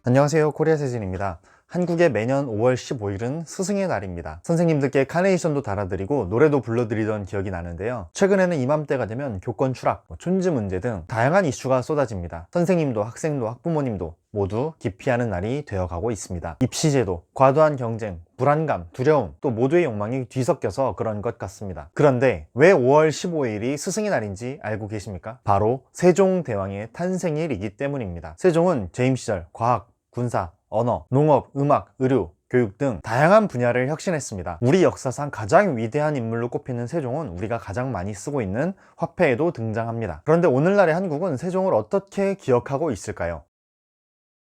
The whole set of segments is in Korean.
안녕하세요, 코리아세진입니다. 한국의 매년 5월 15일은 스승의 날입니다. 선생님들께 카네이션도 달아드리고 노래도 불러드리던 기억이 나는데요. 최근에는 이맘때가 되면 교권 추락, 촌지 문제 등 다양한 이슈가 쏟아집니다. 선생님도 학생도 학부모님도 모두 기피하는 날이 되어가고 있습니다. 입시제도, 과도한 경쟁, 불안감, 두려움, 또 모두의 욕망이 뒤섞여서 그런 것 같습니다. 그런데 왜 5월 15일이 스승의 날인지 알고 계십니까? 바로 세종대왕의 탄생일이기 때문입니다. 세종은 재임 시절 과학, 군사, 언어, 농업, 음악, 의료, 교육 등 다양한 분야를 혁신했습니다. 우리 역사상 가장 위대한 인물로 꼽히는 세종은 우리가 가장 많이 쓰고 있는 화폐에도 등장합니다. 그런데 오늘날의 한국은 세종을 어떻게 기억하고 있을까요?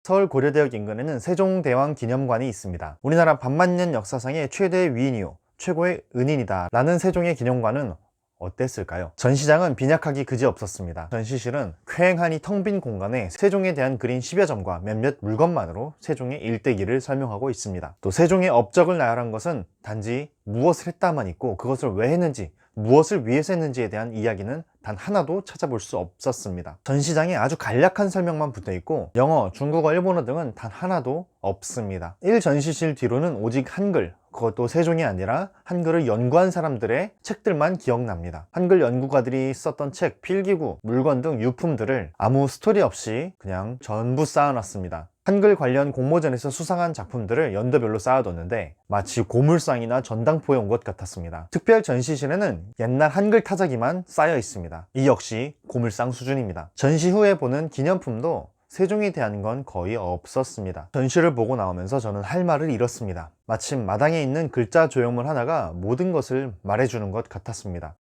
서울 고려대학 인근에는 세종대왕 기념관이 있습니다. 우리나라 반만년 역사상의 최대 위인이요 최고의 은인이다 라는 세종의 기념관은 어땠을까요? 전시장은 빈약하기 그지없었습니다. 전시실은 쾌행하니 텅 빈 공간에 세종에 대한 그린 10여 점과 몇몇 물건만으로 세종의 일대기를 설명하고 있습니다. 또 세종의 업적을 나열한 것은 단지 무엇을 했다만 있고 그것을 왜 했는지, 무엇을 위해서 했는지에 대한 이야기는 단 하나도 찾아볼 수 없었습니다. 전시장에 아주 간략한 설명만 붙어 있고 영어, 중국어, 일본어 등은 단 하나도 없습니다. 1전시실 뒤로는 오직 한글, 그것도 세종이 아니라 한글을 연구한 사람들의 책들만 기억납니다. 한글 연구가들이 썼던 책, 필기구, 물건 등 유품들을 아무 스토리 없이 그냥 전부 쌓아놨습니다. 한글 관련 공모전에서 수상한 작품들을 연도별로 쌓아뒀는데 마치 고물상이나 전당포에 온 것 같았습니다. 특별 전시실에는 옛날 한글 타자기만 쌓여 있습니다. 이 역시 고물상 수준입니다. 전시 후에 보는 기념품도 세종에 대한 건 거의 없었습니다. 전시를 보고 나오면서 저는 할 말을 잃었습니다. 마침 마당에 있는 글자 조형물 하나가 모든 것을 말해주는 것 같았습니다.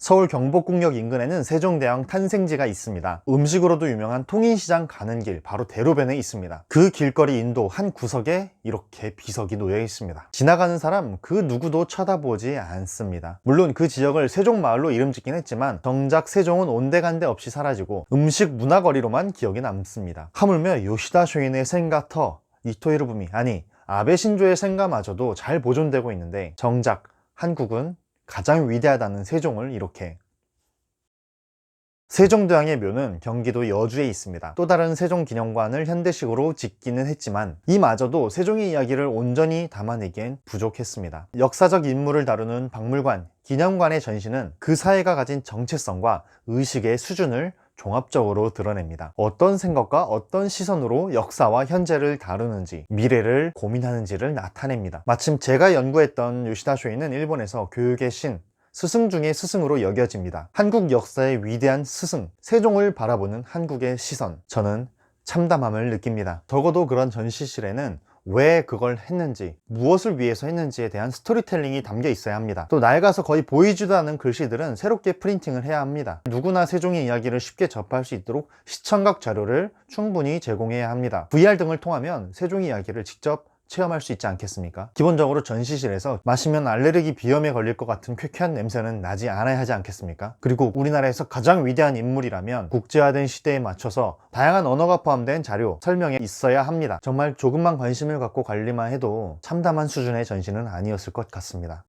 서울 경복궁역 인근에는 세종대왕 탄생지가 있습니다. 음식으로도 유명한 통인시장 가는 길, 바로 대로변에 있습니다. 그 길거리 인도 한 구석에 이렇게 비석이 놓여 있습니다. 지나가는 사람 그 누구도 쳐다보지 않습니다. 물론 그 지역을 세종마을로 이름 짓긴 했지만 정작 세종은 온데간데 없이 사라지고 음식 문화거리로만 기억에 남습니다. 하물며 요시다 쇼인의 센가터, 이토 히로부미, 아니 아베 신조의 센가마저도 잘 보존되고 있는데 정작 한국은 가장 위대하다는 세종을 이렇게. 세종대왕의 묘는 경기도 여주에 있습니다. 또 다른 세종기념관을 현대식으로 짓기는 했지만 이마저도 세종의 이야기를 온전히 담아내기엔 부족했습니다. 역사적 인물을 다루는 박물관, 기념관의 전시는 그 사회가 가진 정체성과 의식의 수준을 종합적으로 드러냅니다. 어떤 생각과 어떤 시선으로 역사와 현재를 다루는지, 미래를 고민하는지를 나타냅니다. 마침 제가 연구했던 요시다 쇼이는 일본에서 교육의 신, 스승 중의 스승으로 여겨집니다. 한국 역사의 위대한 스승, 세종을 바라보는 한국의 시선, 저는 참담함을 느낍니다. 적어도 그런 전시실에는 왜 그걸 했는지, 무엇을 위해서 했는지에 대한 스토리텔링이 담겨 있어야 합니다. 또 낡아서 거의 보이지도 않는 글씨들은 새롭게 프린팅을 해야 합니다. 누구나 세종의 이야기를 쉽게 접할 수 있도록 시청각 자료를 충분히 제공해야 합니다. VR 등을 통하면 세종의 이야기를 직접 체험할 수 있지 않겠습니까? 기본적으로 전시실에서 마시면 알레르기 비염에 걸릴 것 같은 쾌쾌한 냄새는 나지 않아야 하지 않겠습니까? 그리고 우리나라에서 가장 위대한 인물이라면 국제화된 시대에 맞춰서 다양한 언어가 포함된 자료, 설명에 있어야 합니다. 정말 조금만 관심을 갖고 관리만 해도 참담한 수준의 전시는 아니었을 것 같습니다.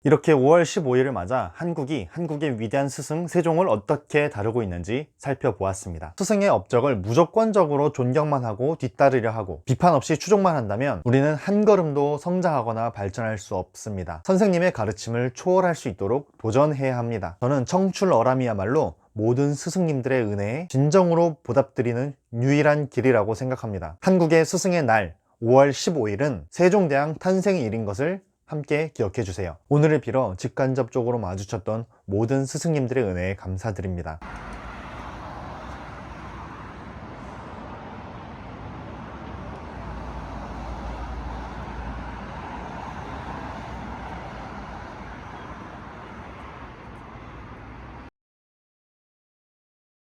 이렇게 5월 15일을 맞아 한국의 위대한 스승 세종을 어떻게 다루고 있는지 살펴보았습니다. 스승의 업적을 무조건적으로 존경만 하고 뒤따르려 하고 비판 없이 추종만 한다면 우리는 한 걸음도 성장하거나 발전할 수 없습니다. 선생님의 가르침을 초월할 수 있도록 도전해야 합니다. 저는 청출어람이야말로 모든 스승님들의 은혜에 진정으로 보답드리는 유일한 길이라고 생각합니다. 한국의 스승의 날 5월 15일은 세종대왕 탄생일인 것을 함께 기억해 주세요. 오늘을 빌어 직간접적으로 마주쳤던 모든 스승님들의 은혜에 감사드립니다.